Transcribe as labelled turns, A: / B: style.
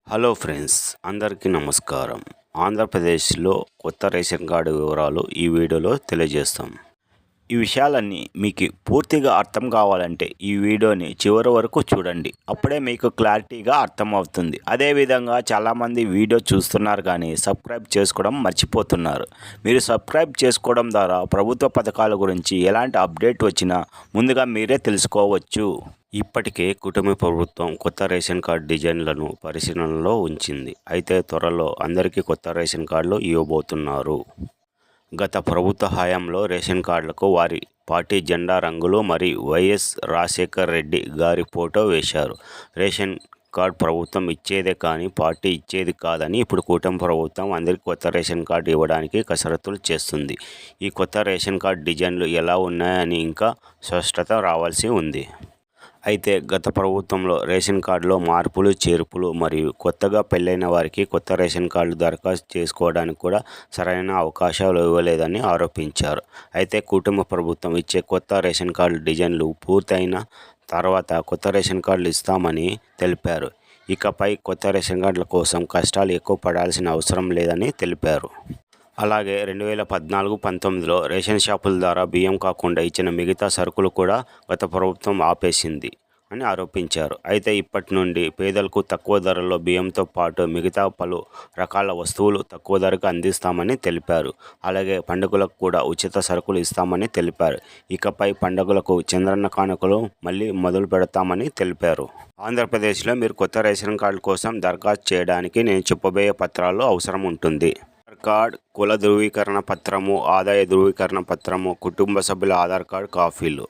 A: Hello friends, అందరికీ నమస్కారం. ఆంధ్రప్రదేశ్లో కొత్త రేషన్ కార్డు వివరాలు ఈ వీడియోలో తెలియజేస్తాం. ఈ విషయాలన్నీ మీకు పూర్తిగా అర్థం కావాలంటే ఈ వీడియోని చివరి వరకు చూడండి. అప్పుడే మీకు క్లారిటీగా అర్థమవుతుంది. అదేవిధంగా చాలామంది వీడియో చూస్తున్నారు కానీ సబ్స్క్రైబ్ చేసుకోవడం మర్చిపోతున్నారు. మీరు సబ్స్క్రైబ్ చేసుకోవడం ద్వారా ప్రభుత్వ పథకాల గురించి ఎలాంటి అప్డేట్ వచ్చినా ముందుగా మీరే తెలుసుకోవచ్చు. ఇప్పటికే కూటమి ప్రభుత్వం కొత్త రేషన్ కార్డు డిజైన్లను పరిశీలనలో ఉంచింది. అయితే త్వరలో అందరికీ కొత్త రేషన్ కార్డులు ఇవ్వబోతున్నారు. గత ప్రభుత్వ హయాంలో రేషన్ కార్డులకు వారి పార్టీ జెండా రంగులు మరియు వైఎస్ రాజశేఖర్ రెడ్డి గారి ఫోటో వేశారు. రేషన్ కార్డు ప్రభుత్వం ఇచ్చేదే కానీ పార్టీ ఇచ్చేది కాదని ఇప్పుడు కూటమి ప్రభుత్వం అందరికీ కొత్త రేషన్ కార్డు ఇవ్వడానికి కసరత్తులు చేస్తుంది. ఈ కొత్త రేషన్ కార్డు డిజైన్లు ఎలా ఉన్నాయని ఇంకా స్పష్టత రావాల్సి ఉంది. అయితే గత ప్రభుత్వంలో రేషన్ కార్డులో మార్పులు చేర్పులు మరియు కొత్తగా పెళ్ళైన వారికి కొత్త రేషన్ కార్డు దరఖాస్తు చేసుకోవడానికి కూడా సరైన అవకాశాలు ఇవ్వలేదని ఆరోపించారు. అయితే కూటమి ప్రభుత్వం ఇచ్చే కొత్త రేషన్ కార్డు డిజైన్లు పూర్తయిన తర్వాత కొత్త రేషన్ కార్డులు ఇస్తామని తెలిపారు. ఇకపై కొత్త రేషన్ కార్డుల కోసం కష్టాలు ఎక్కువ పడాల్సిన అవసరం లేదని తెలిపారు. అలాగే 2014-19లో రేషన్ షాపుల ద్వారా బియ్యం కాకుండా ఇచ్చిన మిగతా సరుకులు కూడా గత ప్రభుత్వం ఆపేసింది అని ఆరోపించారు. అయితే ఇప్పటి నుండి పేదలకు తక్కువ ధరలో బియ్యంతో పాటు మిగతా పలు రకాల వస్తువులు తక్కువ ధరకు అందిస్తామని తెలిపారు. అలాగే పండుగలకు కూడా ఉచిత సరుకులు ఇస్తామని తెలిపారు. ఇకపై పండుగలకు చంద్రన్న కానుకలు మళ్ళీ మొదలు పెడతామని తెలిపారు. ఆంధ్రప్రదేశ్లో మీరు కొత్త రేషన్ కార్డు కోసం దరఖాస్తు చేయడానికి నేను చెప్పబోయే పత్రాలు అవసరం ఉంటుంది. ఆధార్ కార్డ్, కుల ధృవీకరణ పత్రము, ఆదాయ ధృవీకరణ పత్రము, కుటుంబ సభ్యుల ఆధార్ కార్డు కాపీలు.